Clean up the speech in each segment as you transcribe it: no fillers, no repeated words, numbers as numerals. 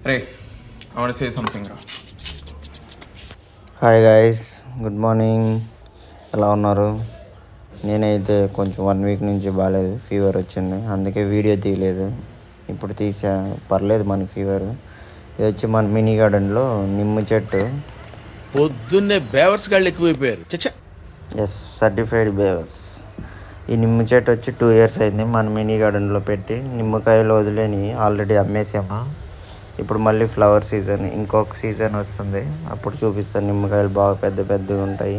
Ray I want say something రా. Hi guys, good morning. ఎలా ఉన్నారు? నేనైతే కొంచెం 1 వీక్ నుంచి బాగాలేదు, ఫీవర్ వచ్చింది, అందుకే వీడియో తీయలేదు. ఇప్పుడు తీసా, పర్లేదు మనకి ఫీవర్. ఇది వచ్చి మన మినీ గార్డెన్లో నిమ్మ చెట్టు. పొద్దున్నే బేవర్స్ గాళ్ళు ఎక్కువైపోయారు. చచ్చా. ఎస్, సర్టిఫైడ్ బేవర్స్. ఈ నిమ్మ చెట్టు వచ్చి 2 years అయింది మన మినీ గార్డెన్లో పెట్టి. నిమ్మకాయలు వదిలేని ఆల్రెడీ అమ్మేసాము. ఇప్పుడు మళ్ళీ ఫ్లవర్ సీజన్, ఇంకొక సీజన్ వస్తుంది, అప్పుడు చూపిస్తాను. నిమ్మకాయలు బాగా పెద్ద పెద్దగా ఉంటాయి.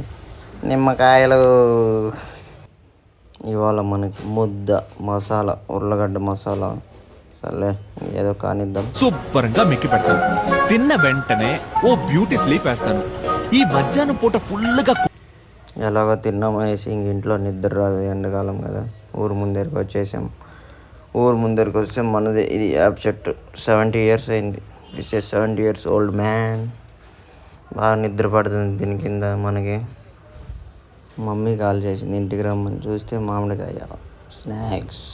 నిమ్మకాయలు ఇవాళ మనకి ముద్ద మసాలా, ఉర్లగడ్డ మసాలా. సర్లే, ఏదో కానిద్దాం. శుభ్రంగా మెక్కి పెడతాను. తిన్న వెంటనే ఓ బ్యూటీ స్లీప్ వేస్తాను. ఈ మధ్యాహ్నం పూట ఫుల్గా ఎలాగో తిన్నామనేసి ఇంక ఇంట్లో నిద్ర రాదు, ఎండాకాలం కదా. ఊరు ముందరికి వచ్చేసాం. ఊరు ముందరికి వస్తే మనది ఇది యాప్ చెట్టు. 70 years అయింది. It's 70 years old man. బాగా నిద్ర పడుతుంది దీని కింద మనకి. మమ్మీ కాల్ చేసింది ఇంటికి రమ్మని. చూస్తే మామిడికాయ స్నాక్స్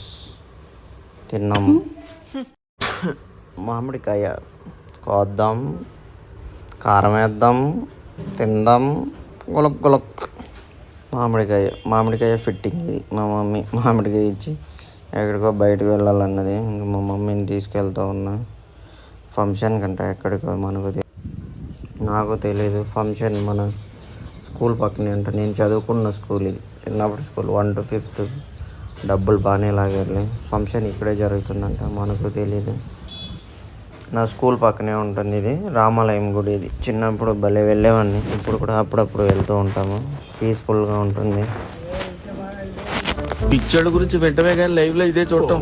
తిన్నాం. మామిడికాయ కోద్దాం, కారం వేద్దాం, తిందాం, గులక్ గులక్. మామిడికాయ ఫిట్టింగ్ ఇది. మా మమ్మీ మామిడికాయ ఇచ్చి ఎక్కడికో బయటకు వెళ్ళాలన్నది. ఇంక మా మమ్మీని తీసుకెళ్తా ఉన్నా ఫంక్షన్ కంట. ఎక్కడికో నాకు తెలియదు. ఫంక్షన్ మన స్కూల్ పక్కనే అంట. నేను చదువుకున్న స్కూల్ ఇది, చిన్నప్పుడు స్కూల్ 1 to 5th. డబ్బులు బాగానే లాగారు. ఫంక్షన్ ఇక్కడే జరుగుతుందంట, మనకు తెలియదు. నా స్కూల్ పక్కనే ఉంటుంది ఇది, రామాలయం గుడి. ఇది చిన్నప్పుడు భలే వెళ్ళేవాడిని. ఇప్పుడు కూడా అప్పుడప్పుడు వెళ్తూ ఉంటాము. పీస్ఫుల్గా ఉంటుంది. పిచ్చోళ్ళ గురించి వెంటనే కానీ లైవ్లో ఇదే చూడటం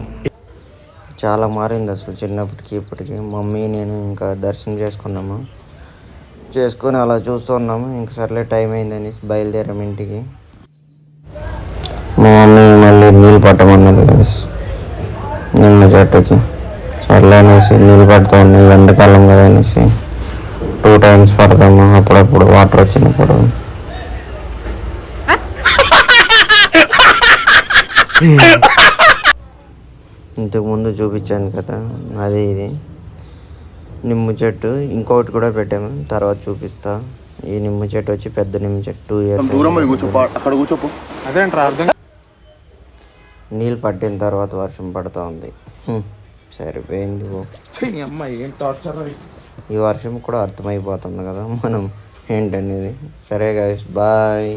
చాలా మారింది అసలు చిన్నప్పటికి ఇప్పటికి. మమ్మీ నేను ఇంకా దర్శనం చేసుకొని అలా చూస్తూ ఉన్నాము. ఇంక సర్లే టైం అయిందని బయలుదేరాము ఇంటికి. మా మమ్మీ మళ్ళీ నీళ్ళు పట్టమన్నది నిమ్మ చెట్టుకి. సర్లే అనేసి నీళ్ళు పడుతూ ఉన్నాయి, ఎండాకాలం కదా అనేసి 2 times పడతాము అప్పుడప్పుడు వాటర్ వచ్చినప్పుడు. ఇంతకుముందు చూపించాను కదా, అదే ఇది నిమ్మ చెట్టు. ఇంకొకటి కూడా పెట్టాము, తర్వాత చూపిస్తా. ఈ నిమ్మ చెట్టు వచ్చి పెద్ద నిమ్మ చెట్టు 2 years. నీళ్ళు పట్టిన తర్వాత వర్షం పడుతూ ఉంది. సరిపోయింది. ఈ వర్షం కూడా అర్థమైపోతుంది కదా మనం ఏంటనేది. సరే గైస్, బాయ్.